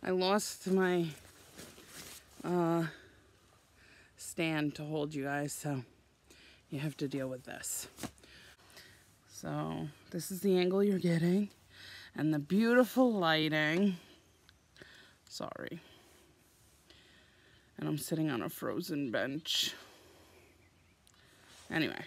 I lost my stand to hold you guys, so you have to deal with this. So this is the angle you're getting, and the beautiful lighting. Sorry. And I'm sitting on a frozen bench. Anyway.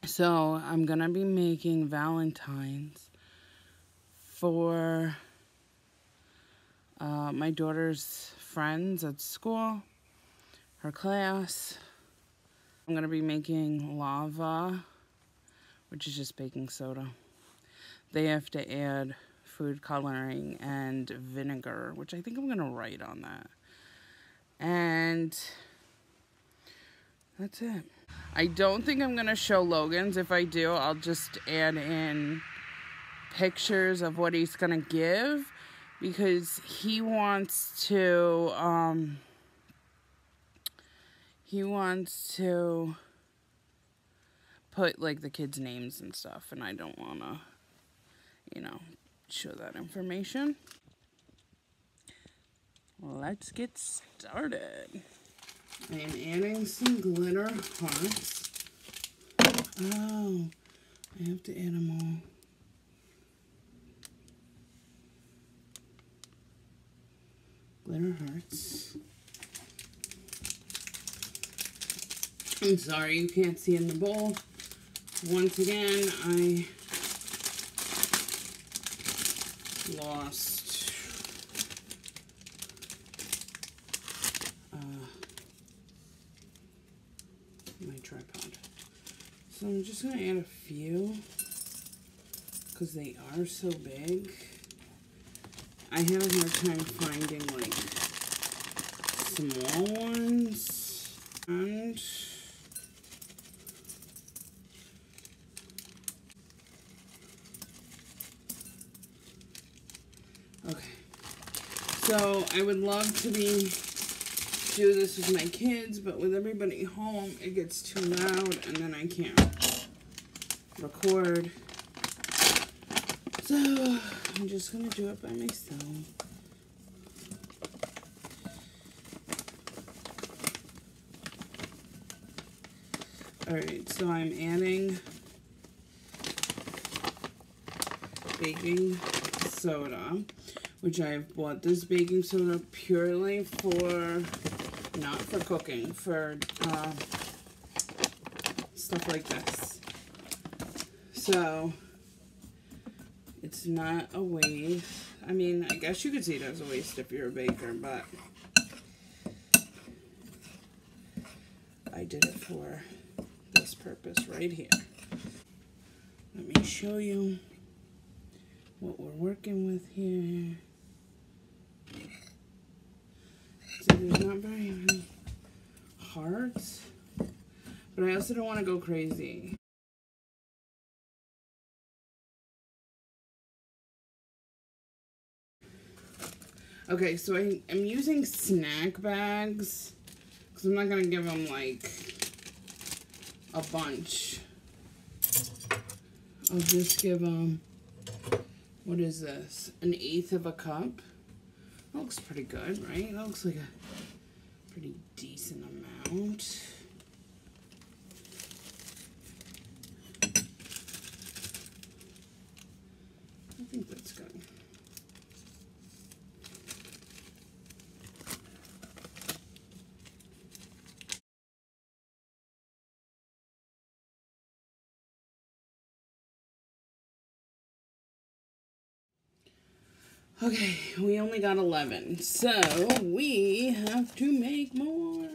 So I'm gonna be making Valentines for my daughter's friends at school, her class. I'm gonna be making lava, which is just baking soda. They have to add food coloring and vinegar, which I think I'm gonna write on that. And that's it. I don't think I'm gonna show Logan's. If I do, I'll just add in pictures of what he's gonna give, because he wants to put like the kids' names and stuff, and I don't wanna, you know, show that information. Let's get started. I am adding some glitter hearts. Oh, I have to add them all. Glitter hearts. I'm sorry you can't see in the bowl. Once again, I lost my tripod. So I'm just going to add a few because they are so big. I have a hard time finding like small ones. And okay, so I would love to do this with my kids, but with everybody home, it gets too loud, and then I can't record. So I'm just gonna do it by myself. All right, so I'm adding baking soda, which I've bought this baking soda purely for, not for cooking, for stuff like this. So it's not a waste. I mean, I guess you could see it as a waste if you're a baker, but I did it for this purpose right here. Let me show you what we're working with here. So there's not very many hearts, but I also don't want to go crazy. Okay, so I'm using snack bags because I'm not going to give them like a bunch. I'll just give them, what is this, 1/8 of a cup. That looks pretty good, right? That looks like a pretty decent amount. I think that's good. Okay, we only got 11, so we have to make more.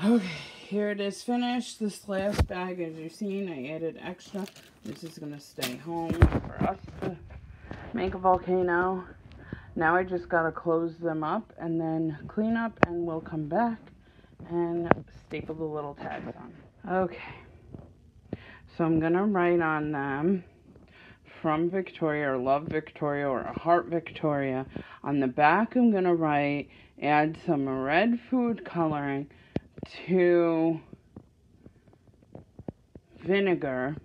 Okay, here it is finished. This last bag, as you've seen, I added extra. This is going to stay home for us to make a volcano. Now I just gotta close them up and then clean up, and we'll come back and staple the little tags on. Okay, so I'm gonna write on them from Victoria, or love Victoria, or a heart Victoria. On the back I'm gonna write, add some red food coloring to vinegar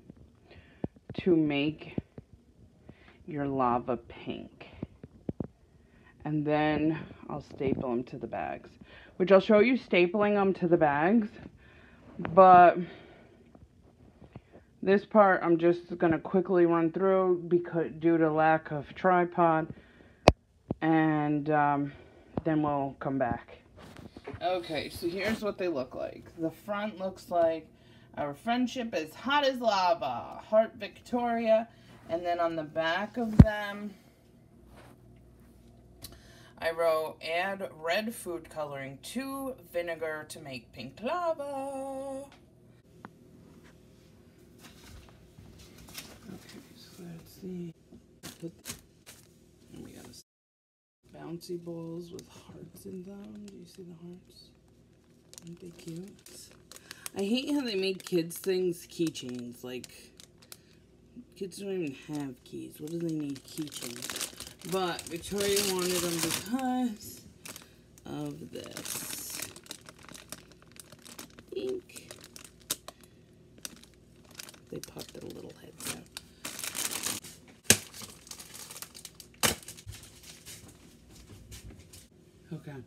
to make your lava pink. And then I'll staple them to the bags, which I'll show you stapling them to the bags, but this part I'm just going to quickly run through because due to lack of tripod, and then we'll come back. Okay, so here's what they look like. The front looks like our friendship is hot as lava, heart Victoria, and then on the back of them I wrote, add red food coloring to vinegar to make pink lava. Okay, so let's see. We got bouncy balls with hearts in them. Do you see the hearts? Aren't they cute? I hate how they make kids things keychains. Like, kids don't even have keys. What do they need keychains? But Victoria wanted them because of this ink. They popped their little heads out. Okay.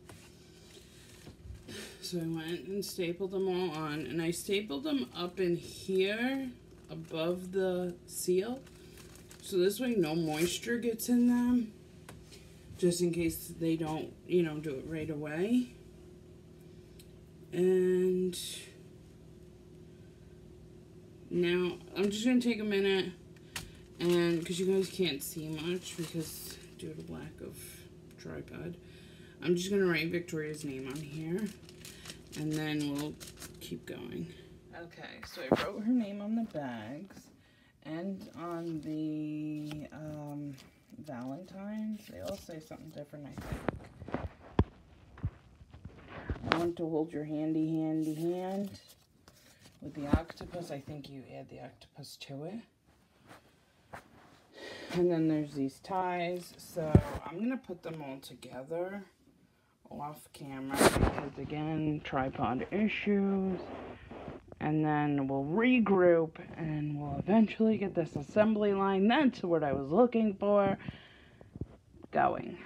So I went and stapled them all on, and I stapled them up in here above the seal. So this way no moisture gets in them, just in case they don't, you know, do it right away. And now I'm just going to take a minute, and because you guys can't see much because due to lack of tripod, I'm just going to write Victoria's name on here, and then we'll keep going. Okay, so I wrote her name on the bags. And on the Valentines, they all say something different, I think. I want to hold your handy hand. With the octopus, I think you add the octopus to it. And then there's these ties. So I'm going to put them all together off camera because, again, tripod issues. And then we'll regroup and we'll eventually get this assembly line. That's what I was looking for. Going.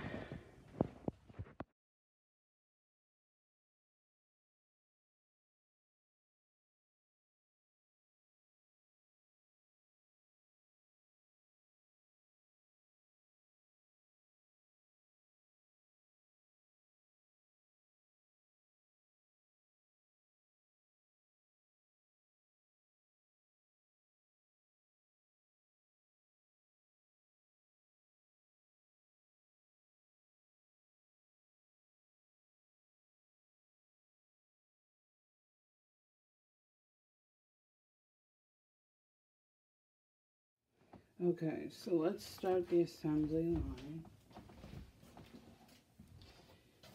Okay, so let's start the assembly line.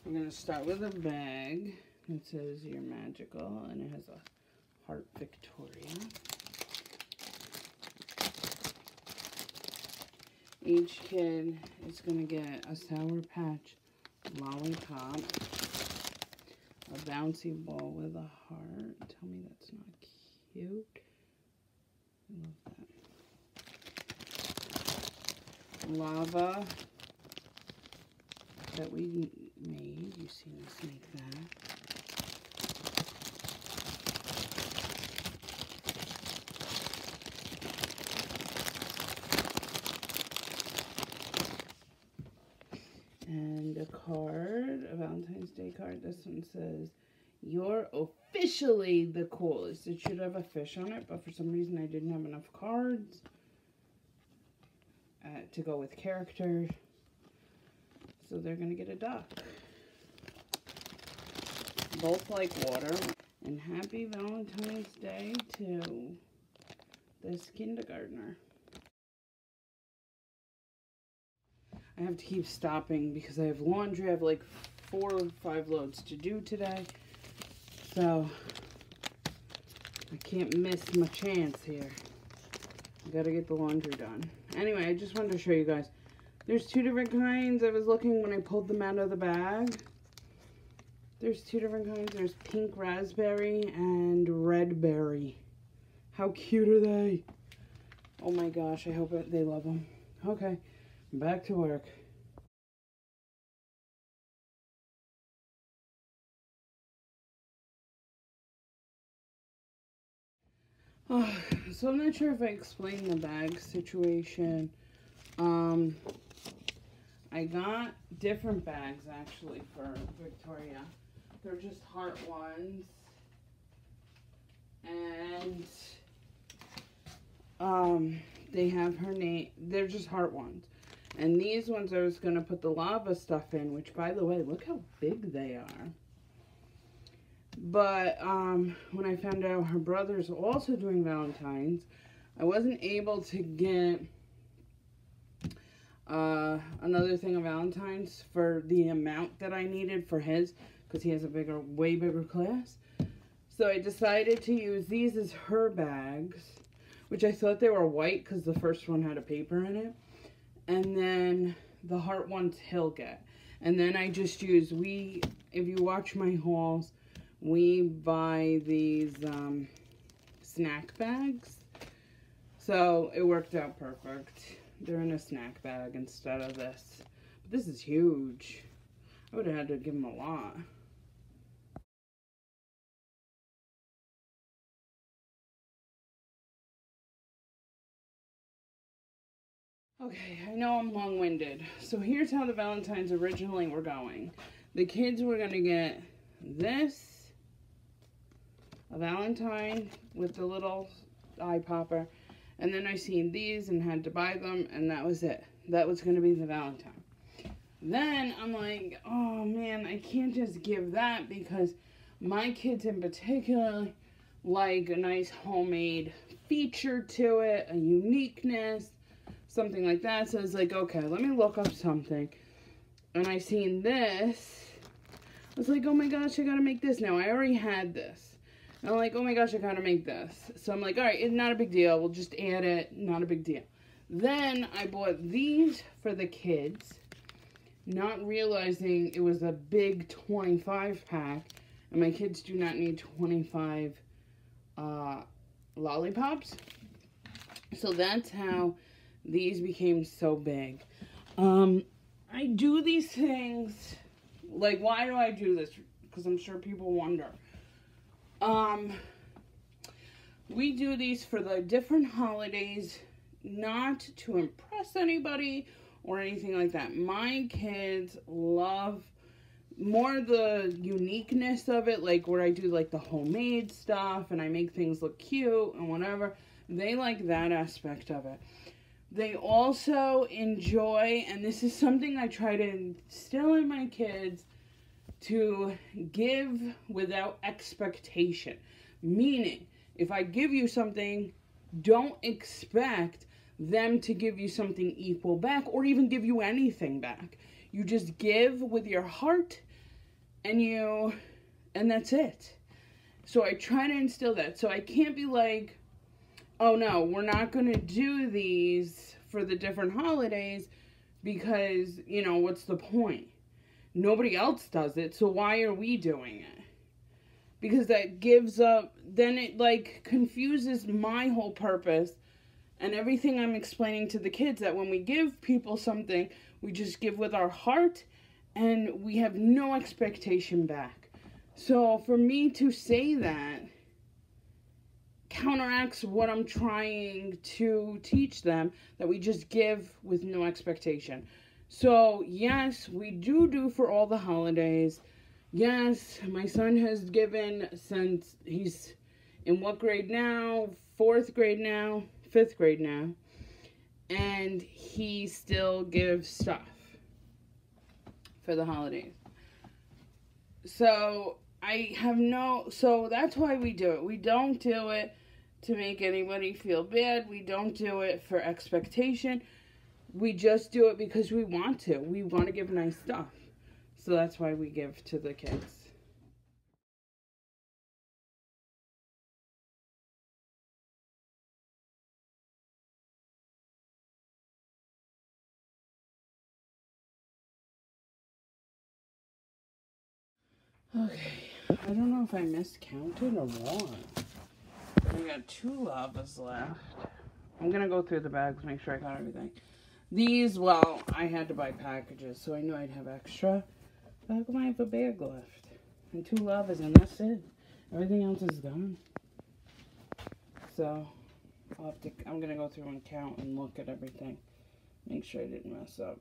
We're going to start with a bag that says You're Magical, and it has a heart Victoria. Each kid is going to get a Sour Patch lollipop, a bouncy ball with a heart. Tell me that's not cute. I love that. Lava that we made. You've seen us make that. And a card, a Valentine's Day card. This one says, "You're officially the coolest." It should have a fish on it, but for some reason I didn't have enough cards to go with characters. So they're going to get a duck. Both like water. And happy Valentine's Day to this kindergartner. I have to keep stopping because I have laundry. I have like 4 or 5 loads to do today. So I can't miss my chance here. I gotta get the laundry done. Anyway, I just wanted to show you guys. There's 2 different kinds. I was looking when I pulled them out of the bag. There's 2 different kinds. There's pink raspberry and red berry. How cute are they? Oh my gosh, I hope they love them. Okay, back to work. Oh, so I'm not sure if I explained the bag situation. I got different bags actually for Victoria. They're just heart ones. And they have her name. They're just heart ones. And these ones I was going to put the lava stuff in, which by the way, look how big they are. But when I found out her brother's also doing Valentine's, I wasn't able to get another thing of Valentine's for the amount that I needed for his, because he has a bigger, way bigger class. So I decided to use these as her bags, which I thought they were white because the first one had a paper in it. And then the heart ones he'll get. And then I just use, if you watch my hauls, we buy these snack bags. So it worked out perfect. They're in a snack bag instead of this. But this is huge. I would have had to give him a lot. Okay, I know I'm long-winded. So here's how the Valentines originally were going. The kids were going to get this, a Valentine with the little eye popper, and then I seen these and had to buy them, and that was it. That was going to be the Valentine. Then I'm like, oh man, I can't just give that because my kids in particular like a nice homemade feature to it, a uniqueness, something like that. So I was like, okay, let me look up something. And I seen this. I was like, oh my gosh, I gotta make this now. I already had this. And I'm like, oh my gosh, I gotta make this. So I'm like, all right, it's not a big deal. We'll just add it. Not a big deal. Then I bought these for the kids, not realizing it was a big 25 pack. And my kids do not need 25 lollipops. So that's how these became so big. I do these things, like, why do I do this? Because I'm sure people wonder. We do these for the different holidays, not to impress anybody or anything like that. My kids love more the uniqueness of it, like where I do like the homemade stuff and I make things look cute and whatever. They like that aspect of it. They also enjoy, and this is something I try to instill in my kids, to give without expectation. Meaning, if I give you something, don't expect them to give you something equal back or even give you anything back. You just give with your heart and that's it. So I try to instill that. So I can't be like, oh no, we're not going to do these for the different holidays because, what's the point? Nobody else does it, so why are we doing it? Because that gives up, then it like confuses my whole purpose and everything I'm explaining to the kids, that when we give people something, we just give with our heart and we have no expectation back. So for me to say that counteracts what I'm trying to teach them, that we just give with no expectation. So yes, we do for all the holidays. Yes, my son has given since he's in what grade now? 4th grade now, 5th grade now. And he still gives stuff for the holidays. So so that's why we do it. We don't do it to make anybody feel bad. We don't do it for expectation. We just do it because we want to. We want to give nice stuff. So that's why we give to the kids. Okay, I don't know if I miscounted or what. We got 2 lavas left. I'm gonna go through the bags, make sure I got everything. These, well, I had to buy packages, so I knew I'd have extra. But how come I have a bag left? And 2 lavas, and that's it. Everything else is gone. So, I'm gonna go through and count and look at everything. Make sure I didn't mess up.